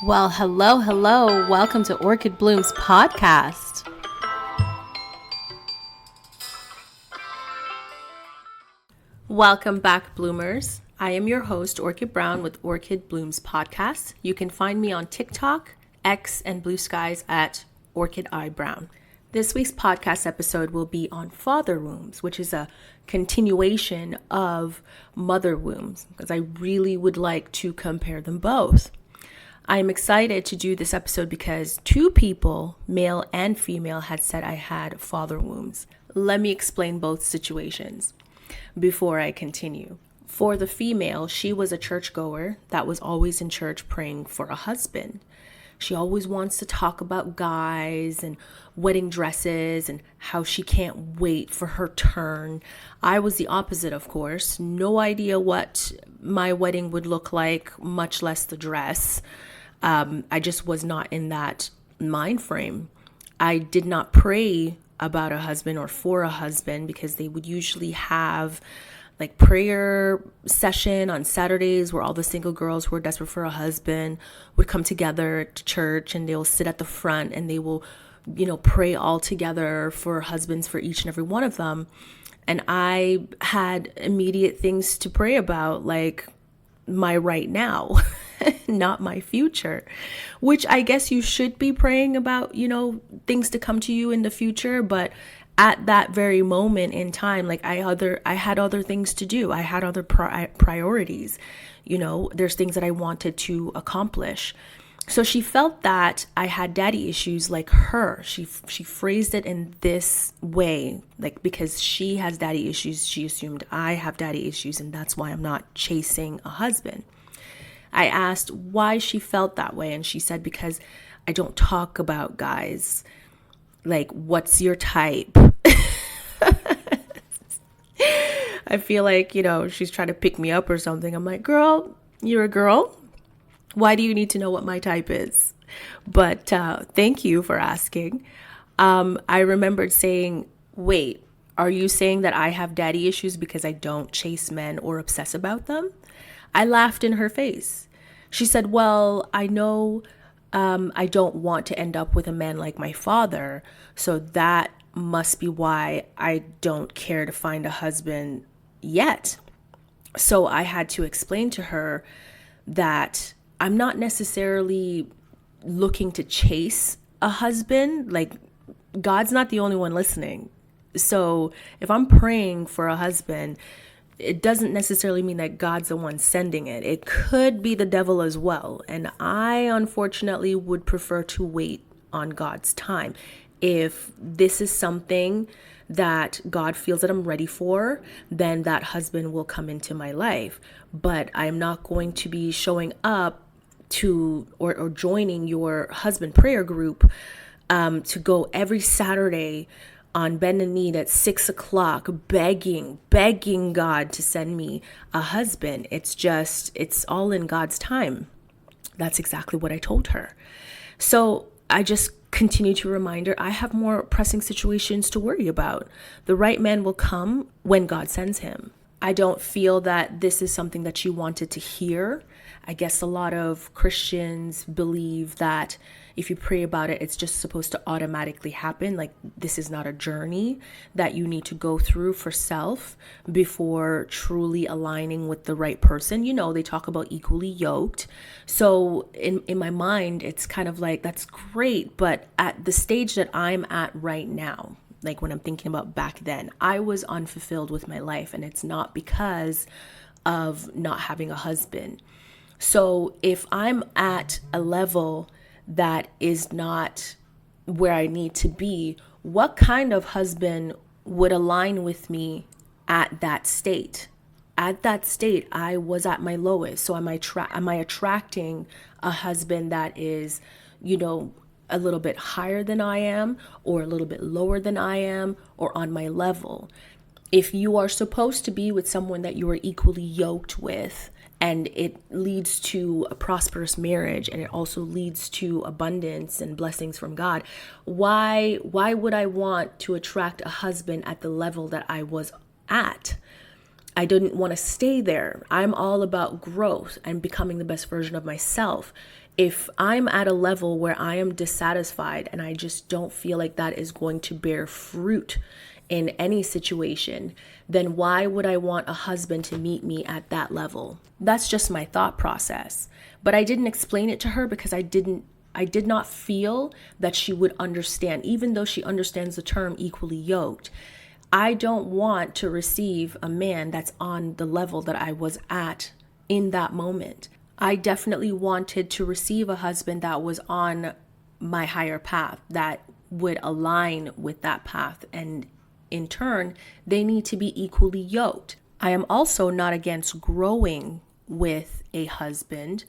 Well, hello. Welcome to Orchid Bloom's podcast. Welcome back, bloomers. I am your host, Orchid Brown, with Orchid Bloom's podcast. You can find me on TikTok, X, and Blue Skies at Orchid Eye Brown. This week's podcast episode will be on father wombs, which is a continuation of mother wombs, because I really would like to compare them both. I am excited to do this episode because two people, male and female, had said I had father wombs. Let me explain both situations before I continue. For the female, she was a churchgoer that was always in church praying for a husband. She always wants to talk about guys and wedding dresses and how she can't wait for her turn. I was the opposite, of course. No idea what my wedding would look like, much less the dress. I just was not in that mind frame. I did not pray about a husband or for a husband because they would usually have like prayer session on Saturdays where all the single girls who are desperate for a husband would come together to church, and they'll sit at the front and they will, pray all together for husbands for each and every one of them. And I had immediate things to pray about, like my right now, not my future, which I guess you should be praying about, things to come to you in the future. But at that very moment in time, like I had other things to do. I had other priorities. There's things that I wanted to accomplish. So she felt that I had daddy issues like her. She phrased it in this way, like because she has daddy issues, she assumed I have daddy issues, and that's why I'm not chasing a husband. I asked why she felt that way, and she said because I don't talk about guys. Like, what's your type? I feel like, she's trying to pick me up or something. I'm like, girl, you're a girl. Why do you need to know what my type is? But thank you for asking. I remembered saying, wait, are you saying that I have daddy issues because I don't chase men or obsess about them? I laughed in her face. She said, well, I know I don't want to end up with a man like my father, so that must be why I don't care to find a husband yet. So I had to explain to her that I'm not necessarily looking to chase a husband. Like, God's not the only one listening. So if I'm praying for a husband, it doesn't necessarily mean that God's the one sending it. It could be the devil as well. And I, unfortunately, would prefer to wait on God's time. If this is something that God feels that I'm ready for, then that husband will come into my life. But I'm not going to be showing up to or joining your husband prayer group to go every Saturday on bended knee at 6:00, begging God to send me a husband. It's all in God's time. That's exactly what I told her. So I just continue to remind her I have more pressing situations to worry about. The right man will come when God sends him. I don't feel that this is something that she wanted to hear. I guess a lot of Christians believe that if you pray about it, it's just supposed to automatically happen. Like, this is not a journey that you need to go through for self before truly aligning with the right person. They talk about equally yoked. So in my mind, it's kind of like, that's great. But at the stage that I'm at right now, like when I'm thinking about back then, I was unfulfilled with my life, and it's not because of not having a husband. So if I'm at a level that is not where I need to be, what kind of husband would align with me at that state? At that state, I was at my lowest. So am I attracting a husband that is, a little bit higher than I am, or a little bit lower than I am, or on my level? If you are supposed to be with someone that you are equally yoked with, and it leads to a prosperous marriage, and it also leads to abundance and blessings from God, why would I want to attract a husband at the level that I was at? I didn't want to stay there. I'm all about growth and becoming the best version of myself. If I'm at a level where I am dissatisfied and I just don't feel like that is going to bear fruit in any situation, then why would I want a husband to meet me at that level? That's just my thought process. But I didn't explain it to her because I did not feel that she would understand, even though she understands the term equally yoked. I don't want to receive a man that's on the level that I was at in that moment. I definitely wanted to receive a husband that was on my higher path, that would align with that path. And in turn, they need to be equally yoked. I am also not against growing with a husband,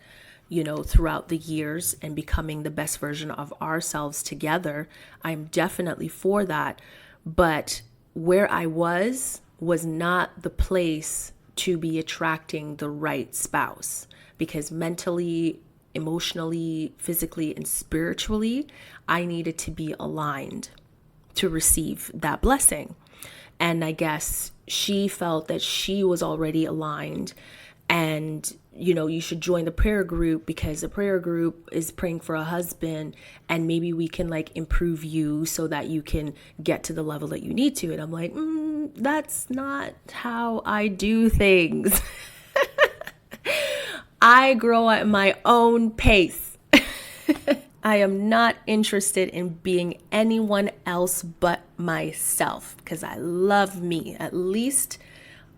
throughout the years and becoming the best version of ourselves together. I'm definitely for that. But where I was not the place to be attracting the right spouse, because mentally, emotionally, physically, and spiritually, I needed to be aligned to receive that blessing. And I guess she felt that she was already aligned, and you should join the prayer group because the prayer group is praying for a husband, and maybe we can improve you so that you can get to the level that you need to. And I'm like, that's not how I do things. I grow at my own pace. I am not interested in being anyone else but myself because I love me. At least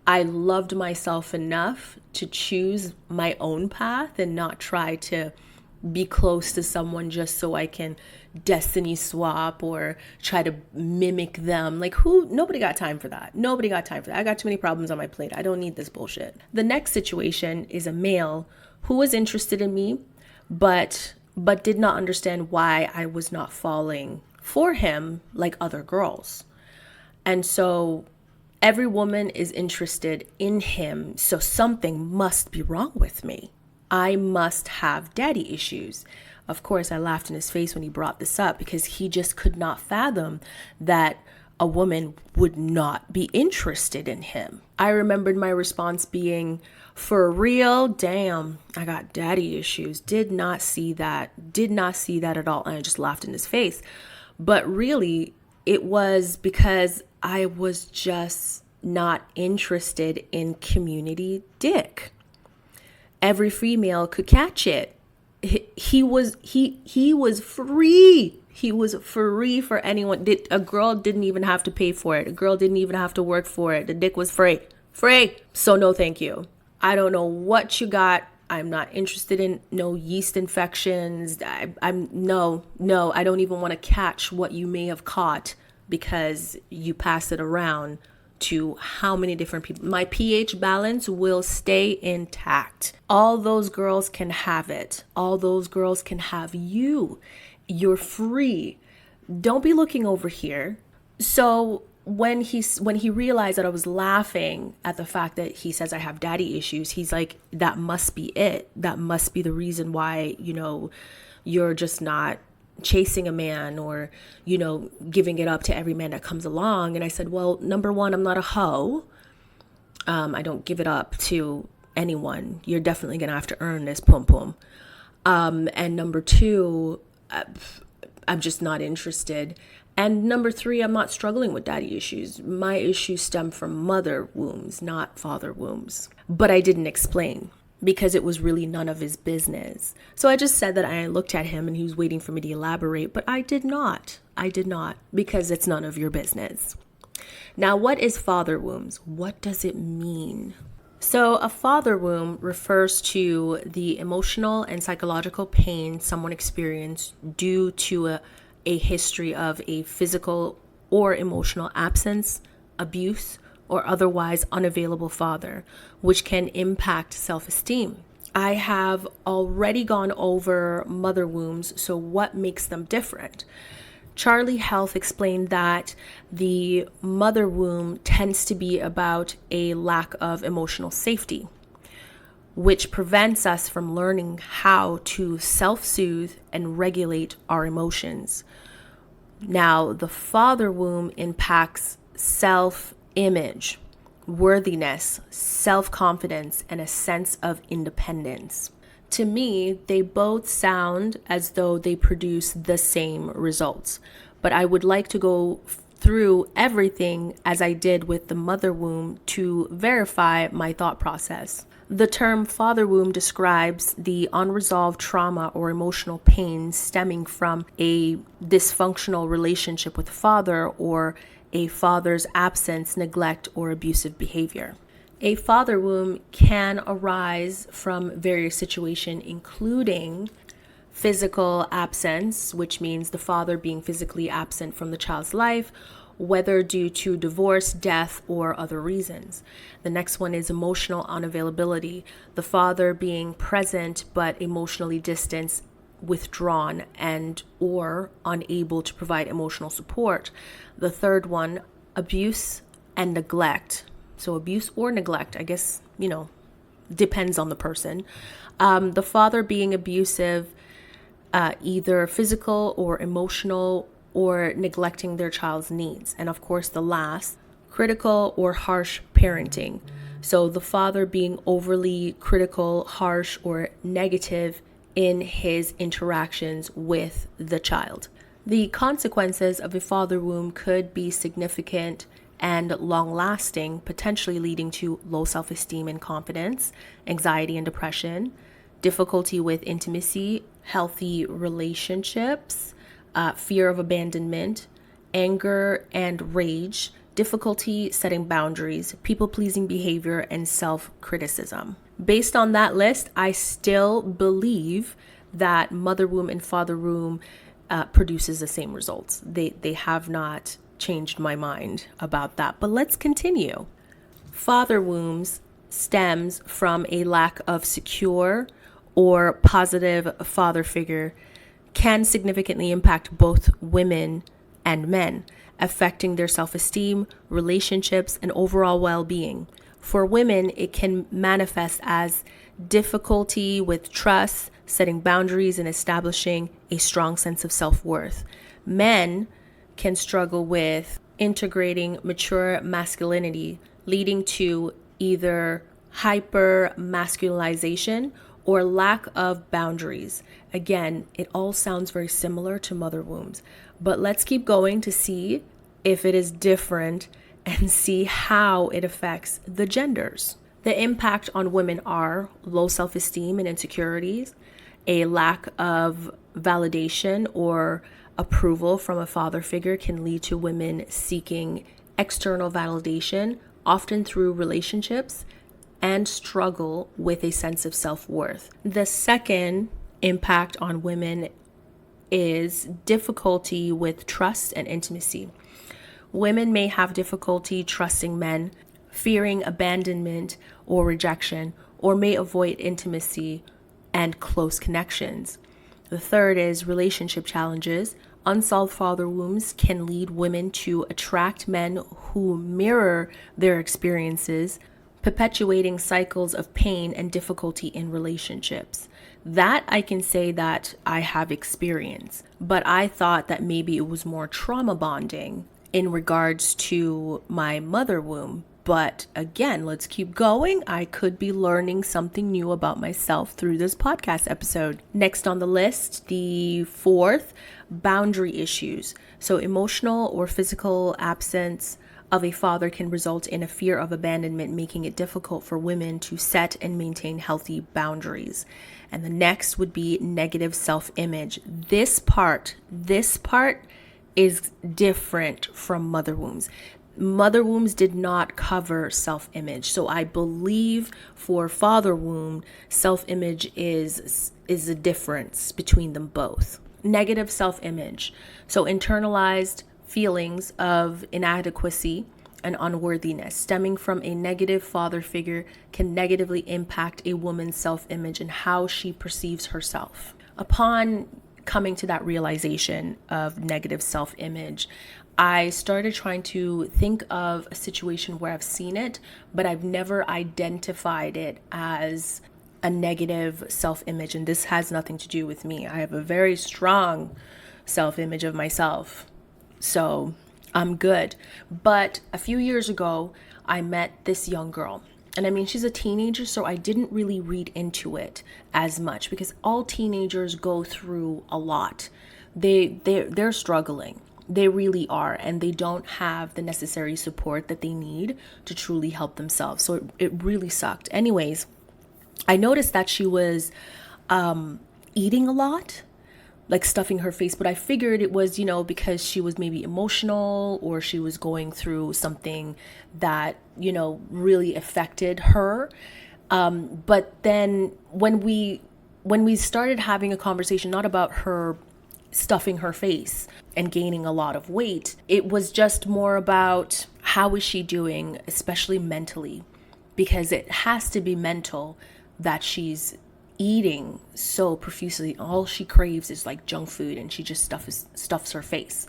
I loved myself enough to choose my own path and not try to be close to someone just so I can destiny swap or try to mimic them. Nobody got time for that. Nobody got time for that. I got too many problems on my plate. I don't need this bullshit. The next situation is a male who was interested in me, but did not understand why I was not falling for him like other girls. And so every woman is interested in him, so something must be wrong with me. I must have daddy issues. Of course, I laughed in his face when he brought this up because he just could not fathom that a woman would not be interested in him. I remembered my response being, for real? Damn, I got daddy issues. Did not see that at all. And I just laughed in his face. But really, it was because I was just not interested in community dick. Every female could catch it. He was free. He was free for anyone. A girl didn't even have to pay for it. A girl didn't even have to work for it. The dick was free. So no, thank you. I don't know what you got. I'm not interested in no yeast infections. No, I don't even want to catch what you may have caught because you pass it around to how many different people. My pH balance will stay intact. All those girls can have it. All those girls can have you. You're free. Don't be looking over here. So when he realized that I was laughing at the fact that he says I have daddy issues, he's like, that must be it. That must be the reason why, you're just not chasing a man or, giving it up to every man that comes along. And I said, well, number one, I'm not a hoe. I don't give it up to anyone. You're definitely going to have to earn this pum pum. And number two, I'm just not interested. And number three, I'm not struggling with daddy issues. My issues stem from mother wombs, not father wombs. But I didn't explain because it was really none of his business. So I just said that I looked at him and he was waiting for me to elaborate, but I did not because it's none of your business. Now, what is father wombs? What does it mean? So a father womb refers to the emotional and psychological pain someone experienced due to a history of a physical or emotional absence, abuse, or otherwise unavailable father, which can impact self-esteem. I have already gone over mother wombs, so what makes them different? Charlie Health explained that the mother womb tends to be about a lack of emotional safety, which prevents us from learning how to self-soothe and regulate our emotions. Now, the father womb impacts self-image, worthiness, self-confidence, and a sense of independence. To me, they both sound as though they produce the same results. But I would like to go through everything as I did with the mother womb to verify my thought process. The term father womb describes the unresolved trauma or emotional pain stemming from a dysfunctional relationship with father or a father's absence, neglect, or abusive behavior. A father womb can arise from various situations, including physical absence, which means the father being physically absent from the child's life, whether due to divorce, death, or other reasons. The next one is emotional unavailability, the father being present but emotionally distant, withdrawn, and or unable to provide emotional support. The third one, abuse and neglect. So abuse or neglect, I guess, depends on the person. The father being abusive, either physical or emotional, or neglecting their child's needs. And of course, the last, critical or harsh parenting. So the father being overly critical, harsh, or negative in his interactions with the child. The consequences of a father womb could be significant and long-lasting, potentially leading to low self-esteem and confidence, anxiety and depression, difficulty with intimacy, healthy relationships, fear of abandonment, anger and rage, difficulty setting boundaries, people-pleasing behavior, and self-criticism. Based on that list, I still believe that mother womb and father womb produces the same results. They have not changed my mind about that. But let's continue. Father wombs stems from a lack of secure or positive father figure, can significantly impact both women and men, affecting their self-esteem, relationships, and overall well-being. For women, it can manifest as difficulty with trust, setting boundaries, and establishing a strong sense of self-worth. Men can struggle with integrating mature masculinity, leading to either hyper masculinization or lack of boundaries. Again, it all sounds very similar to mother wombs, but let's keep going to see if it is different and see how it affects the genders. The impact on women are low self-esteem and insecurities, a lack of validation or approval from a father figure can lead to women seeking external validation, often through relationships, and struggle with a sense of self-worth. The second impact on women is difficulty with trust and intimacy. Women may have difficulty trusting men, fearing abandonment or rejection, or may avoid intimacy and close connections. The third is relationship challenges. Unsolved father wounds can lead women to attract men who mirror their experiences, perpetuating cycles of pain and difficulty in relationships. That I can say that I have experienced, but I thought that maybe it was more trauma bonding in regards to my mother womb. But again, let's keep going. I could be learning something new about myself through this podcast episode. Next on the list, the fourth, boundary issues. So emotional or physical absence of a father can result in a fear of abandonment, making it difficult for women to set and maintain healthy boundaries. And the next would be negative self-image. This part is different from mother wombs. Mother wombs did not cover self-image. So I believe for father womb, self-image is a difference between them both. Negative self-image. So internalized feelings of inadequacy and unworthiness stemming from a negative father figure can negatively impact a woman's self-image and how she perceives herself. Upon coming to that realization of negative self-image, I started trying to think of a situation where I've seen it, but I've never identified it as a negative self-image. And this has nothing to do with me. I have a very strong self-image of myself. So I'm good. But a few years ago, I met this young girl. And I mean, she's a teenager, so I didn't really read into it as much because all teenagers go through a lot. They're struggling. They really are, and they don't have the necessary support that they need to truly help themselves. So it really sucked. Anyways, I noticed that she was eating a lot, like stuffing her face, but I figured it was, because she was maybe emotional or she was going through something that, really affected her. But then when we started having a conversation, not about her stuffing her face and gaining a lot of weight, it was just more about how is she doing, especially mentally, because it has to be mental that she's eating so profusely. All she craves is like junk food, and she just stuffs her face.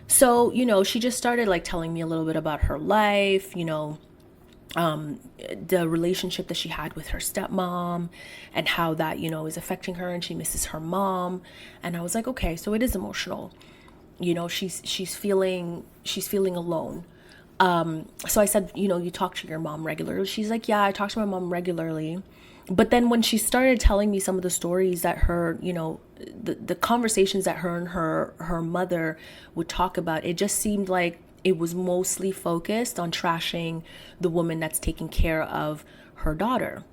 So, she just started like telling me a little bit about her life, the relationship that she had with her stepmom and how that, is affecting her, and she misses her mom. And I was like, okay, so it is emotional. She's feeling alone. So I said, you talk to your mom regularly. She's like, yeah, I talk to my mom regularly. But then when she started telling me some of the stories that her, the conversations that her and her mother would talk about, it just seemed like it was mostly focused on trashing the woman that's taking care of her daughter.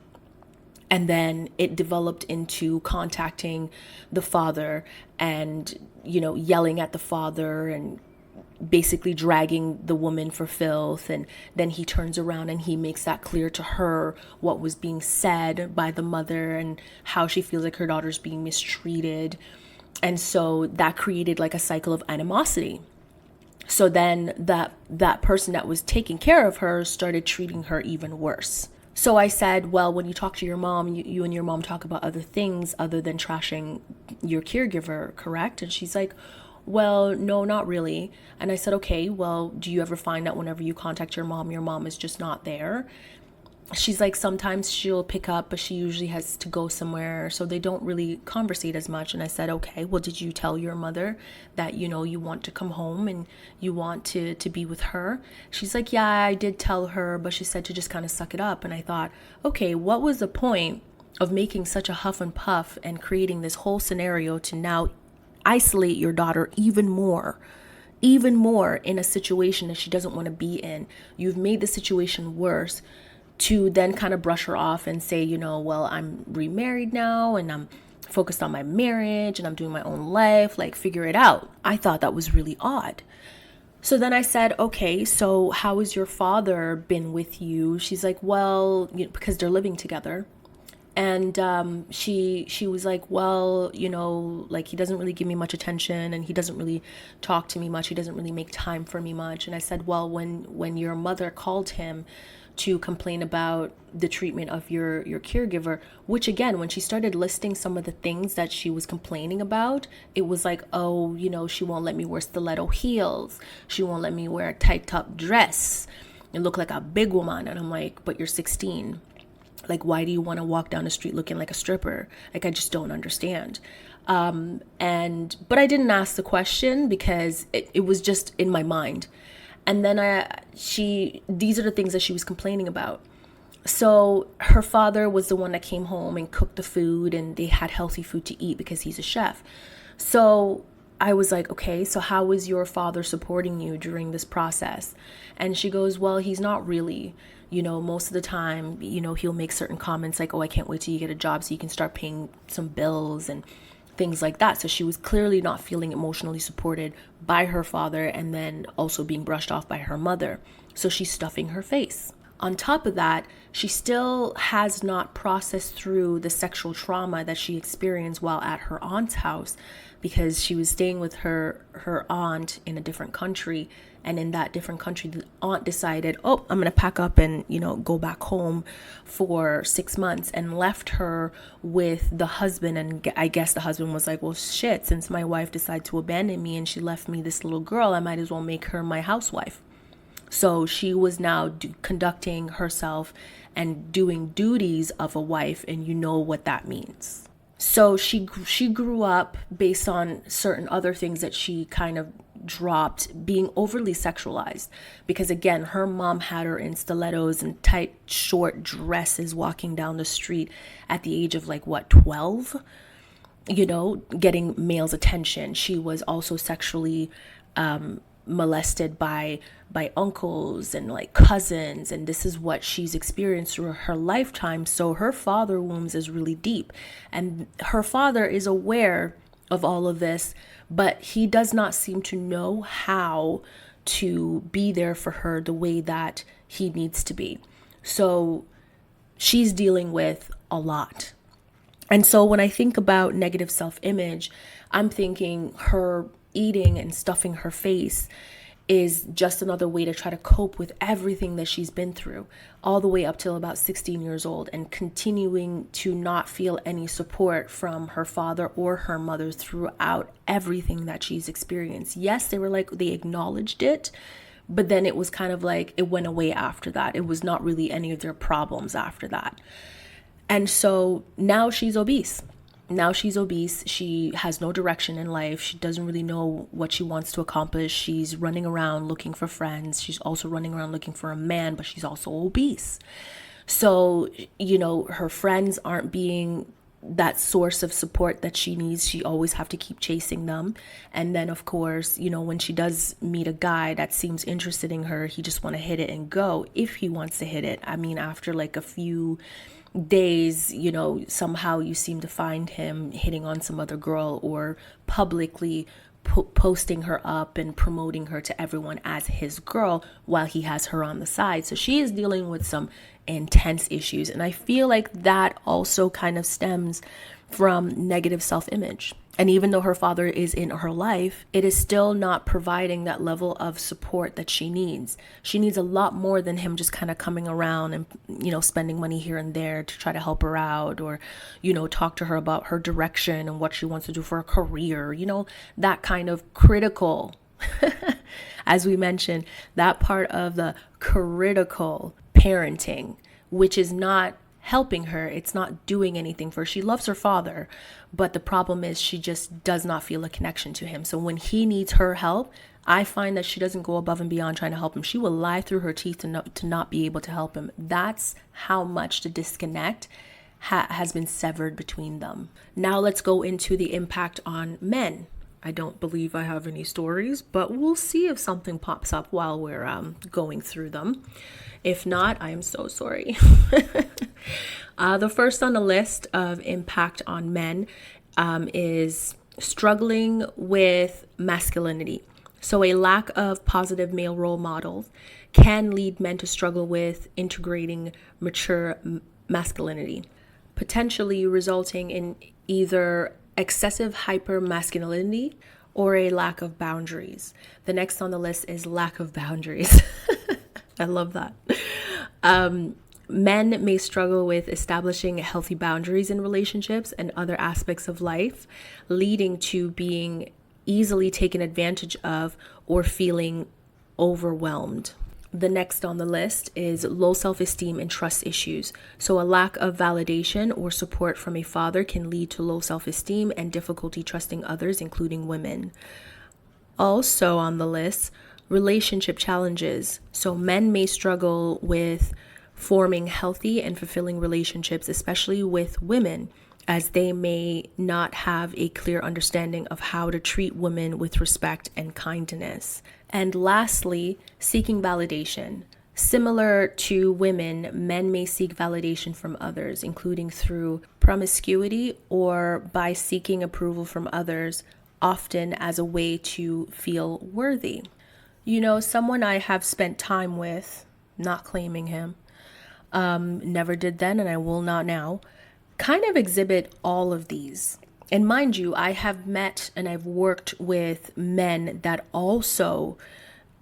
And then it developed into contacting the father and, yelling at the father and basically dragging the woman for filth. And then he turns around and he makes that clear to her what was being said by the mother and how she feels like her daughter's being mistreated. And so that created like a cycle of animosity. So then that person that was taking care of her started treating her even worse. So I said, well, when you talk to your mom, you and your mom talk about other things other than trashing your caregiver, correct? And she's like, well, no, not really. And I said, okay, well, do you ever find that whenever you contact your mom is just not there? She's like, sometimes she'll pick up, but she usually has to go somewhere, so they don't really conversate as much. And I said, okay, well, did you tell your mother that, you want to come home and you want to be with her? She's like, yeah, I did tell her, but she said to just kind of suck it up. And I thought, okay, what was the point of making such a huff and puff and creating this whole scenario to now isolate your daughter even more in a situation that she doesn't want to be in? You've made the situation worse to then kind of brush her off and say, well, I'm remarried now and I'm focused on my marriage and I'm doing my own life, like figure it out. I thought that was really odd. So then I said, okay, so how has your father been with you? She's like, well, because they're living together. And she was like, well, like he doesn't really give me much attention and he doesn't really talk to me much. He doesn't really make time for me much. And I said, well, when your mother called him to complain about the treatment of your caregiver, which again, when she started listing some of the things that she was complaining about, it was like, oh, she won't let me wear stiletto heels. She won't let me wear a tight top dress and look like a big woman. And I'm like, but you're 16. Like, why do you want to walk down the street looking like a stripper? Like, I just don't understand. But I didn't ask the question because it was just in my mind. And then these are the things that she was complaining about. So her father was the one that came home and cooked the food, and they had healthy food to eat because he's a chef. So I was like, okay, so how is your father supporting you during this process? And she goes, well, he's not really. Most of the time, he'll make certain comments like, oh, I can't wait till you get a job so you can start paying some bills and things like that. So she was clearly not feeling emotionally supported by her father and then also being brushed off by her mother. So she's stuffing her face. On top of that, she still has not processed through the sexual trauma that she experienced while at her aunt's house, because she was staying with her aunt in a different country. And in that different country, the aunt decided, oh, I'm going to pack up and, go back home for 6 months, and left her with the husband. And I guess the husband was like, well, shit, since my wife decided to abandon me and she left me this little girl, I might as well make her my housewife. So she was now conducting herself and doing duties of a wife, and you know what that means. So she grew up based on certain other things that she kind of dropped, being overly sexualized. Because again, her mom had her in stilettos and tight, short dresses walking down the street at the age of like, what, 12? Getting male's attention. She was also sexually molested by uncles and like cousins, and this is what she's experienced through her lifetime. So her father wounds is really deep, and her father is aware of all of this, but he does not seem to know how to be there for her the way that he needs to be. So she's dealing with a lot. And so when I think about negative self-image, I'm thinking her eating and stuffing her face is just another way to try to cope with everything that she's been through, all the way up till about 16 years old, and continuing to not feel any support from her father or her mother throughout everything that she's experienced. Yes, they acknowledged it, but then it was kind of like it went away after that. It was not really any of their problems after that. And so now she's obese. She has no direction in life. She doesn't really know what she wants to accomplish. She's running around looking for friends. She's also running around looking for a man, but she's also obese. So, her friends aren't being that source of support that she needs. She always have to keep chasing them. And then of course, when she does meet a guy that seems interested in her, he just want to hit it and go, if he wants to hit it. I mean, after like a few days, somehow you seem to find him hitting on some other girl or publicly posting her up and promoting her to everyone as his girl while he has her on the side. So she is dealing with some intense issues. And I feel like that also kind of stems from negative self-image. And even though her father is in her life, it is still not providing that level of support that she needs. She needs a lot more than him just kind of coming around and, spending money here and there to try to help her out, or, talk to her about her direction and what she wants to do for a career, that kind of critical, as we mentioned, that part of the critical parenting, which is not helping her. It's not doing anything for her. She loves her father, but the problem is she just does not feel a connection to him. So when he needs her help, I find that she doesn't go above and beyond trying to help him. She will lie through her teeth to not be able to help him. That's how much the disconnect has been severed between them. Now let's go into the impact on men. I don't believe I have any stories, but we'll see if something pops up while we're going through them. If not, I am so sorry. The first on the list of impact on men is struggling with masculinity. So a lack of positive male role models can lead men to struggle with integrating mature masculinity, potentially resulting in either excessive hypermasculinity or a lack of boundaries. The next on the list is lack of boundaries. I love that. Men may struggle with establishing healthy boundaries in relationships and other aspects of life, leading to being easily taken advantage of or feeling overwhelmed. The next on the list is low self-esteem and trust issues. So a lack of validation or support from a father can lead to low self-esteem and difficulty trusting others, including women. Also on the list, relationship challenges. So men may struggle with forming healthy and fulfilling relationships, especially with women, as they may not have a clear understanding of how to treat women with respect and kindness. And lastly, seeking validation. Similar to women, men may seek validation from others, including through promiscuity or by seeking approval from others, often as a way to feel worthy. Someone I have spent time with, not claiming him, never did then and I will not now, kind of exhibit all of these. And mind you, I have met and I've worked with men that also,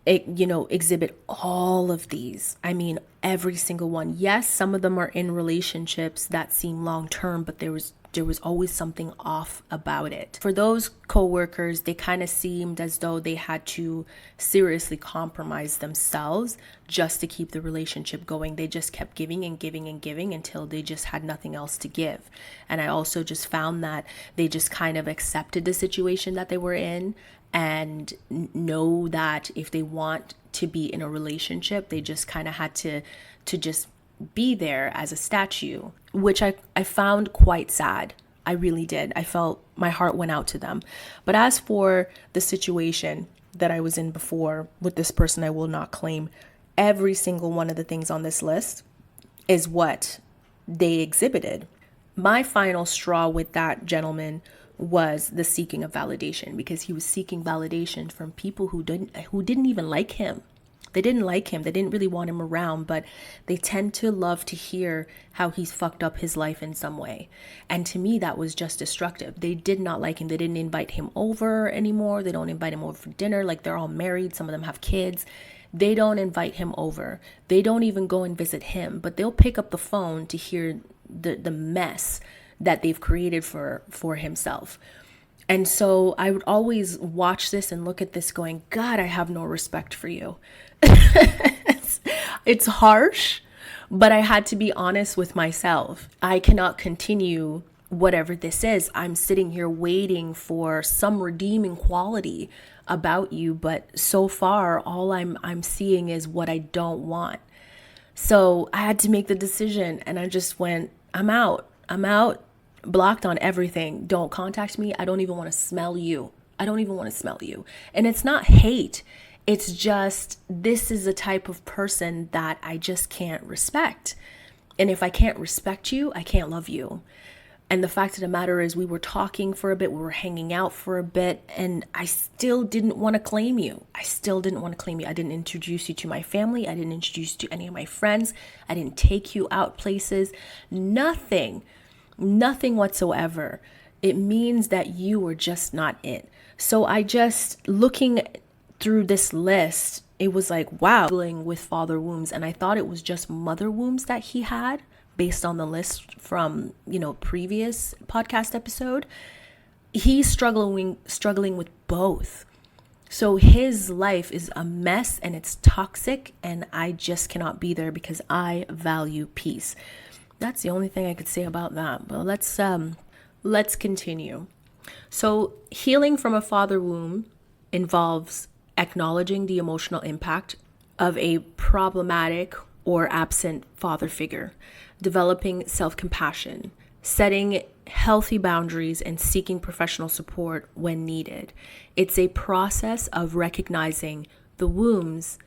exhibit all of these. I mean, every single one. Yes, some of them are in relationships that seem long term, but there was there was always something off about it. For those coworkers, they kind of seemed as though they had to seriously compromise themselves just to keep the relationship going. They just kept giving and giving and giving until they just had nothing else to give. And I also just found that they just kind of accepted the situation that they were in and know that if they want to be in a relationship, they just kind of had to just be there as a statue, which I found quite sad. I really did. I felt my heart went out to them. But as for the situation that I was in before with this person, I will not claim every single one of the things on this list is what they exhibited. My final straw with that gentleman was the seeking of validation, because he was seeking validation from people who didn't even like him. They didn't like him. They didn't really want him around, but they tend to love to hear how he's fucked up his life in some way. And to me, that was just destructive. They did not like him. They didn't invite him over anymore. They don't invite him over for dinner. Like, they're all married. Some of them have kids. They don't invite him over. They don't even go and visit him, but they'll pick up the phone to hear the mess that they've created for himself. And so I would always watch this and look at this going, God, I have no respect for you. It's harsh, but I had to be honest with myself. I cannot continue whatever this is. I'm sitting here waiting for some redeeming quality about you, but so far all I'm seeing is what I don't want. So I had to make the decision, and I just went, I'm out, blocked on everything. Don't contact me. I don't even want to smell you. And it's not hate. It's just, this is a type of person that I just can't respect. And if I can't respect you, I can't love you. And the fact of the matter is, we were talking for a bit, we were hanging out for a bit, and I still didn't want to claim you. I didn't introduce you to my family. I didn't introduce you to any of my friends. I didn't take you out places. Nothing whatsoever. It means that you were just not it. So I just, looking through this list, it was like, wow, dealing with father wounds. And I thought it was just mother wounds that he had based on the list from, previous podcast episode. He's struggling with both. So his life is a mess and it's toxic, and I just cannot be there because I value peace. That's the only thing I could say about that. But let's continue. So healing from a father wound involves acknowledging the emotional impact of a problematic or absent father figure, developing self-compassion, setting healthy boundaries, and seeking professional support when needed. It's a process of recognizing the wound's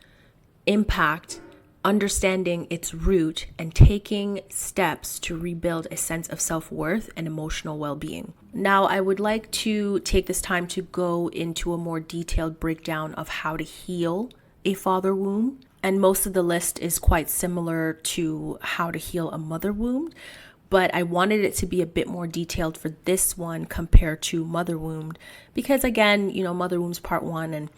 impact, understanding its root, and taking steps to rebuild a sense of self-worth and emotional well-being. Now, I would like to take this time to go into a more detailed breakdown of how to heal a father wound. And most of the list is quite similar to how to heal a mother wound, but I wanted it to be a bit more detailed for this one compared to mother wound, because again, mother wounds part 1 and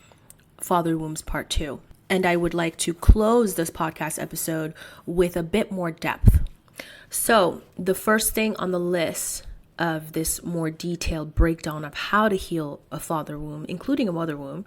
father wounds part 2. And I would like to close this podcast episode with a bit more depth. So the first thing on the list of this more detailed breakdown of how to heal a father wound, including a mother wound,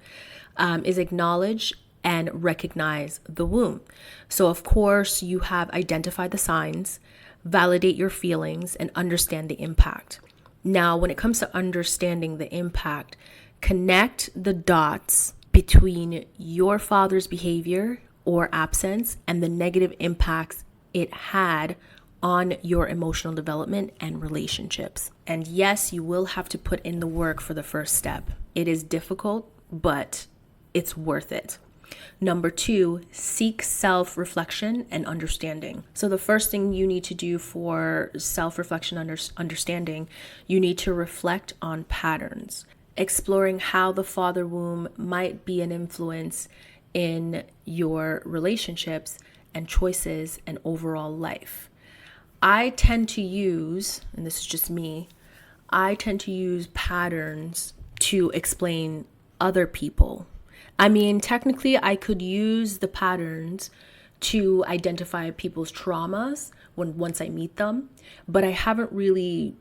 is acknowledge and recognize the wound. So of course, you have identified the signs, validate your feelings, and understand the impact. Now, when it comes to understanding the impact, connect the dots between your father's behavior or absence and the negative impacts it had on your emotional development and relationships. And yes, you will have to put in the work for the first step. It is difficult, but it's worth it. Number 2, seek self-reflection and understanding. So the first thing you need to do for self-reflection understanding, you need to reflect on patterns, exploring how the father wound might be an influence in your relationships and choices and overall life. I tend to use, and this is just me, I tend to use patterns to explain other people. I mean, technically, I could use the patterns to identify people's traumas once I meet them, but I haven't really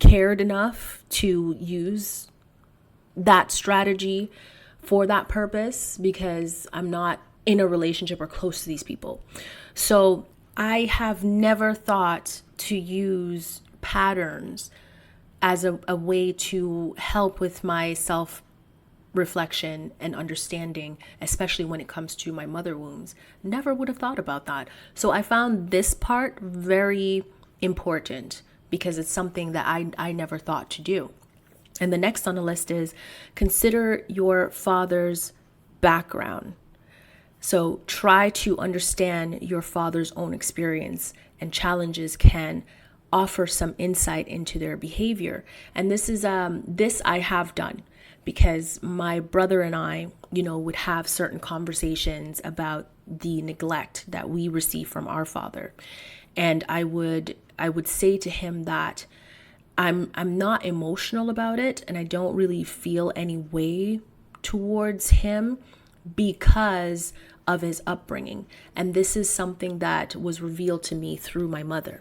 cared enough to use that strategy for that purpose, because I'm not in a relationship or close to these people. So I have never thought to use patterns as a way to help with my self reflection and understanding, especially when it comes to my mother wounds. Never would have thought about that. So I found this part very important because it's something that I never thought to do. And the next on the list is consider your father's background. So try to understand your father's own experience, and challenges can offer some insight into their behavior. And this I have done, because my brother and I, would have certain conversations about the neglect that we receive from our father. And I would say to him that I'm not emotional about it, and I don't really feel any way towards him because of his upbringing. And this is something that was revealed to me through my mother.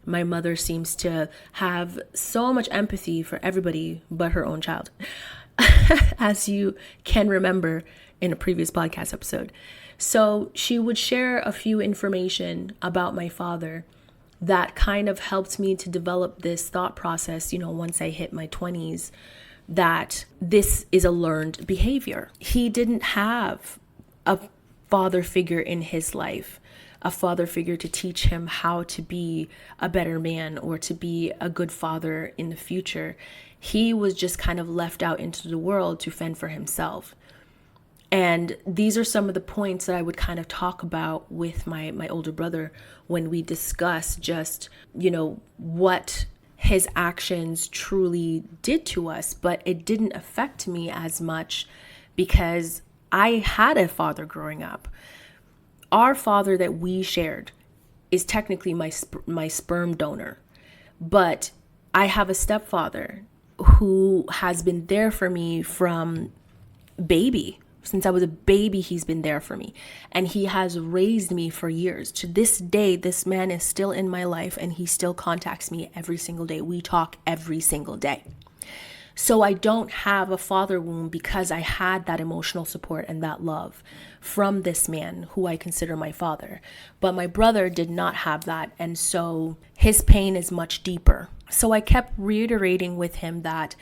My mother seems to have so much empathy for everybody but her own child, as you can remember in a previous podcast episode. So she would share a few information about my father that kind of helped me to develop this thought process, once I hit my 20s, that this is a learned behavior. He didn't have a father figure in his life, a father figure to teach him how to be a better man or to be a good father in the future. He was just kind of left out into the world to fend for himself. And these are some of the points that I would kind of talk about with my older brother when we discuss just, what his actions truly did to us. But it didn't affect me as much because I had a father growing up. Our father that we shared is technically my sperm donor, but I have a stepfather who has been there for me from baby. Since I was a baby, he's been there for me, and he has raised me for years. To this day, this man is still in my life, and he still contacts me every single day. We talk every single day. So I don't have a father wound because I had that emotional support and that love from this man who I consider my father. But my brother did not have that, and so his pain is much deeper. So I kept reiterating with him that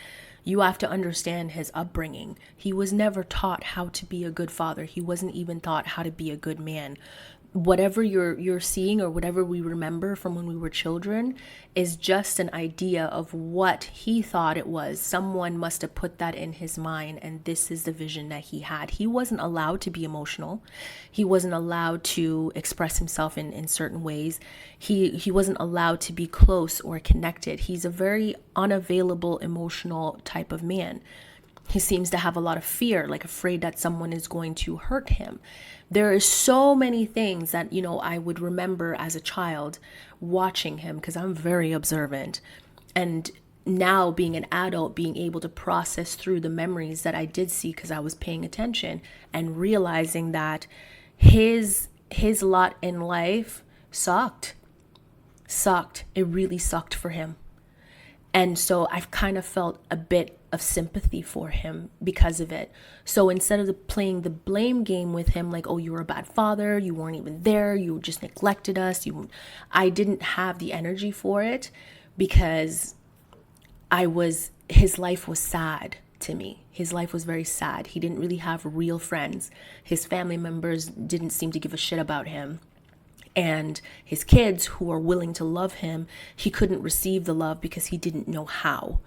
you have to understand his upbringing. He was never taught how to be a good father. He wasn't even taught how to be a good man. Whatever you're seeing or whatever we remember from when we were children is just an idea of what he thought it was. Someone must have put that in his mind, and this is the vision that he had. He wasn't allowed to be emotional. He wasn't allowed to express himself in certain ways. He wasn't allowed to be close or connected. He's a very unavailable, emotional type of man. He seems to have a lot of fear, like afraid that someone is going to hurt him. There are so many things that, I would remember as a child watching him, because I'm very observant. And now being an adult, being able to process through the memories that I did see because I was paying attention, and realizing that his lot in life sucked. It really sucked for him. And so I've kind of felt a bit of sympathy for him because of it. So instead of playing the blame game with him, like, oh, you were a bad father, you weren't even there, you just neglected us, I didn't have the energy for it, because his life was sad to me. His life was very sad. He didn't really have real friends. His family members didn't seem to give a shit about him. And his kids, who are willing to love him, he couldn't receive the love because he didn't know how.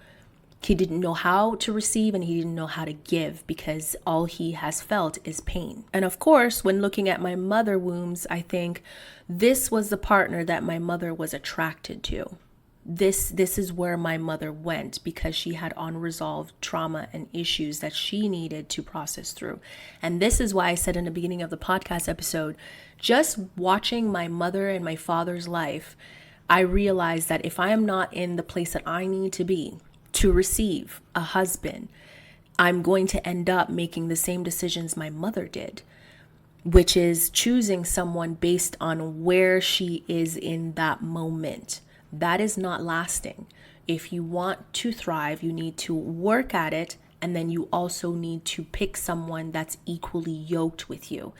He didn't know how to receive, and he didn't know how to give, because all he has felt is pain. And of course, when looking at my mother wounds, I think this was the partner that my mother was attracted to. This is where my mother went, because she had unresolved trauma and issues that she needed to process through. And this is why I said in the beginning of the podcast episode, just watching my mother and my father's life, I realized that if I am not in the place that I need to be to receive a husband, I'm going to end up making the same decisions my mother did, which is choosing someone based on where she is in that moment. That is not lasting. If you want to thrive, you need to work at it. And then you also need to pick someone that's equally yoked with you.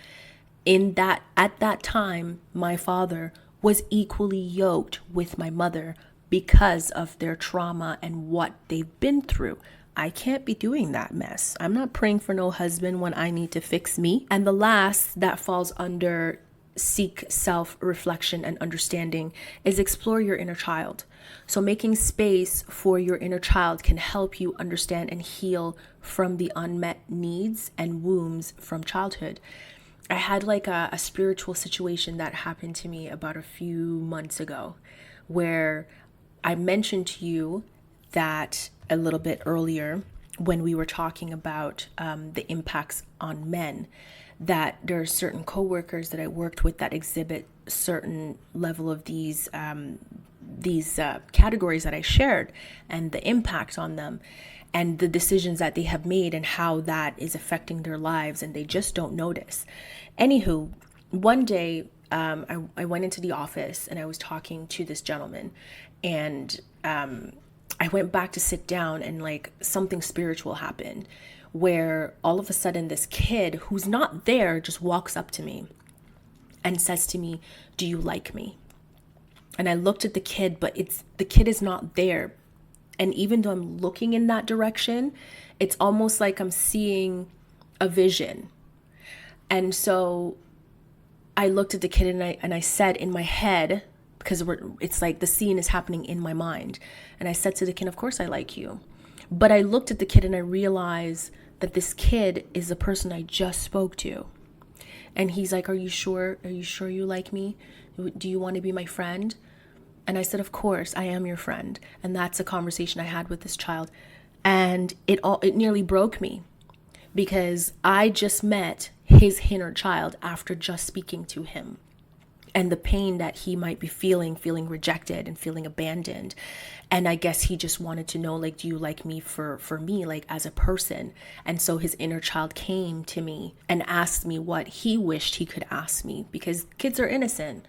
At that time, my father was equally yoked with my mother because of their trauma and what they've been through. I can't be doing that mess. I'm not praying for no husband when I need to fix me. And the last that falls under seek self-reflection and understanding is explore your inner child. So making space for your inner child can help you understand and heal from the unmet needs and wounds from childhood. I had like a spiritual situation that happened to me about a few months ago where I mentioned to you that a little bit earlier when we were talking about the impacts on men, that there are certain coworkers that I worked with that exhibit certain level of these categories that I shared and the impact on them and the decisions that they have made and how that is affecting their lives, and they just don't notice. Anywho, one day I went into the office and I was talking to this gentleman, and I went back to sit down, and like something spiritual happened where all of a sudden this kid who's not there just walks up to me and says to me, "Do you like me?" And I looked at the kid, but the kid is not there. And even though I'm looking in that direction, it's almost like I'm seeing a vision. And so I looked at the kid and I said in my head, because it's like the scene is happening in my mind. And I said to the kid, "Of course I like you." But I looked at the kid and I realized that this kid is the person I just spoke to. And he's like, "Are you sure? Are you sure you like me? Do you want to be my friend?" And I said, "Of course, I am your friend." And that's a conversation I had with this child. And it nearly broke me because I just met his inner child after just speaking to him. And the pain that he might be feeling rejected and feeling abandoned. And I guess he just wanted to know, like, do you like me for me, like as a person? And so his inner child came to me and asked me what he wished he could ask me, because kids are innocent.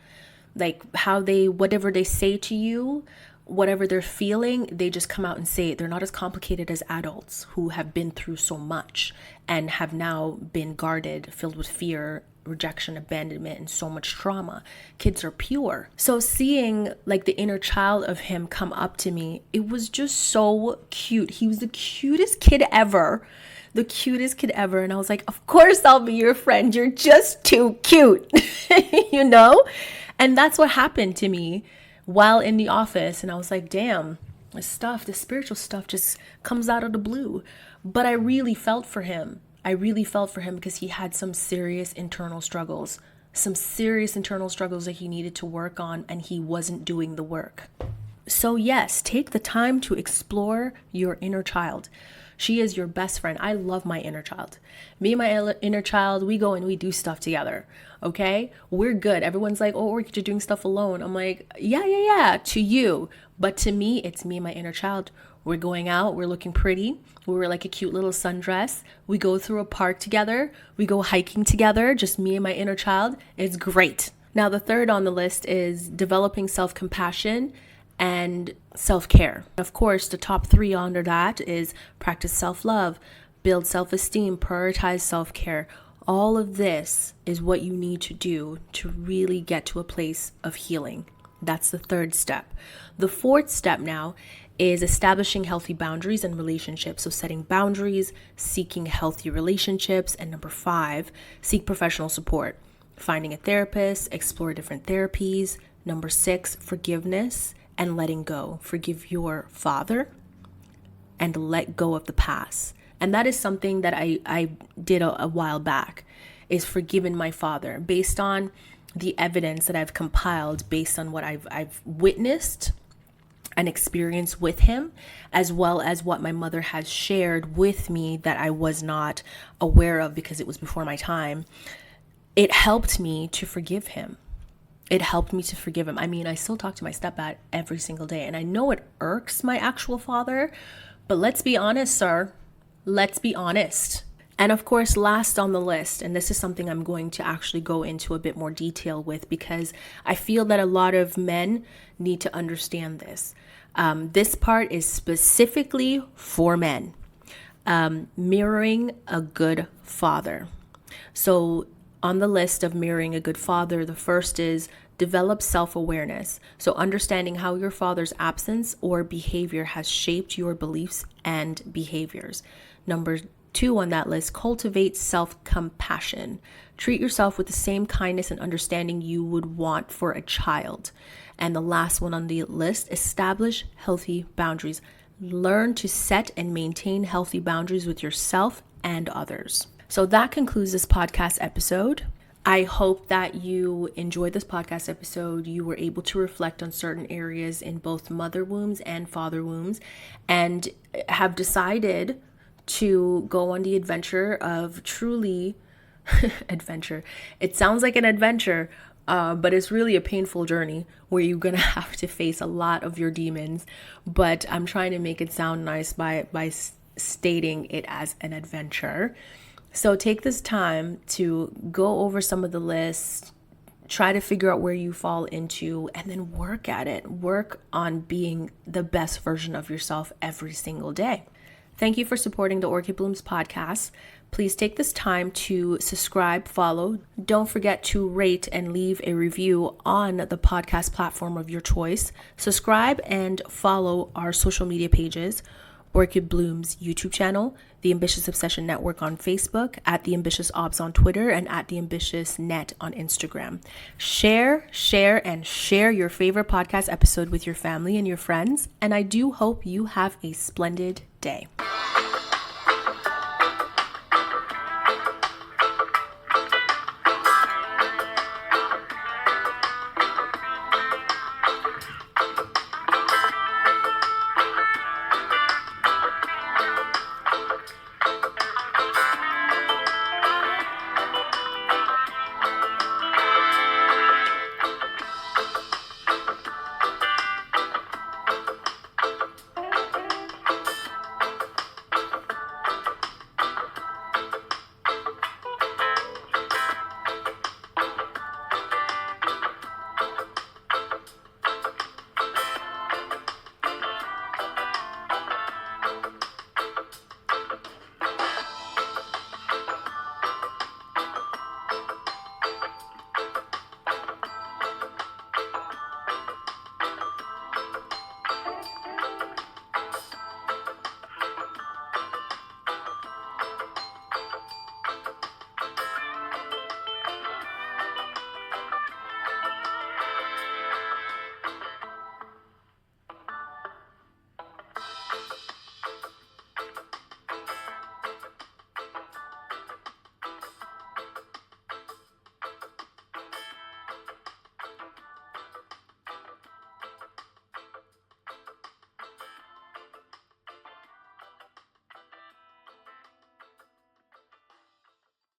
Like whatever they say to you, whatever they're feeling, they just come out and say it. They're not as complicated as adults who have been through so much and have now been guarded, filled with fear, rejection, abandonment, and so much trauma. Kids are pure. So seeing like the inner child of him come up to me, it was just so cute. He was the cutest kid ever. The cutest kid ever. And I was like, "Of course I'll be your friend. You're just too cute." You know? And that's what happened to me while in the office. And I was like, damn, the spiritual stuff just comes out of the blue. But I really felt for him. Because he had some serious internal struggles that he needed to work on, and he wasn't doing the work. So yes, take the time to explore your inner child. She is your best friend. I love my inner child. Me and my inner child, we go and we do stuff together. Okay? We're good. Everyone's like, "Oh, you're doing stuff alone." I'm like, yeah, to you. But to me, it's me and my inner child. We're going out. We're looking pretty. We wear like a cute little sundress. We go through a park together. We go hiking together. Just me and my inner child. It's great. Now, the third on the list is developing self-compassion and self-care. Of course, the top three under that is practice self-love, build self-esteem, prioritize self-care. All of this is what you need to do to really get to a place of healing. That's the third step. The fourth step now is establishing healthy boundaries and relationships. So setting boundaries, seeking healthy relationships. And number 5, seek professional support. Finding a therapist, explore different therapies. Number 6, forgiveness and letting go. Forgive your father and let go of the past. And that is something that I did a while back, is forgiving my father based on the evidence that I've compiled, based on what I've witnessed and experienced with him, as well as what my mother has shared with me that I was not aware of because it was before my time. It helped me to forgive him. I mean, I still talk to my stepdad every single day, and I know it irks my actual father, but let's be honest, sir. Let's be honest. And of course, last on the list, and this is something I'm going to actually go into a bit more detail with because I feel that a lot of men need to understand this. This part is specifically for men. Mirroring a good father. So on the list of mirroring a good father, the first is develop self-awareness. So understanding how your father's absence or behavior has shaped your beliefs and behaviors. Number 2 on that list, cultivate self-compassion. Treat yourself with the same kindness and understanding you would want for a child. And the last one on the list, establish healthy boundaries. Learn to set and maintain healthy boundaries with yourself and others. So that concludes this podcast episode. I hope that you enjoyed this podcast episode. You were able to reflect on certain areas in both mother wombs and father wombs and have decided to go on the adventure of truly adventure. It sounds like an adventure, but it's really a painful journey where you're going to have to face a lot of your demons. But I'm trying to make it sound nice by stating it as an adventure. So take this time to go over some of the lists, try to figure out where you fall into, and then work at it. Work on being the best version of yourself every single day. Thank you for supporting the Orchid Blooms podcast. Please take this time to subscribe, follow. Don't forget to rate and leave a review on the podcast platform of your choice. Subscribe and follow our social media pages, Orchid Blooms YouTube channel, The Ambitious Obsession Network on Facebook, at The Ambitious Obs on Twitter, and at The Ambitious Net on Instagram. Share your favorite podcast episode with your family and your friends. And I do hope you have a splendid day.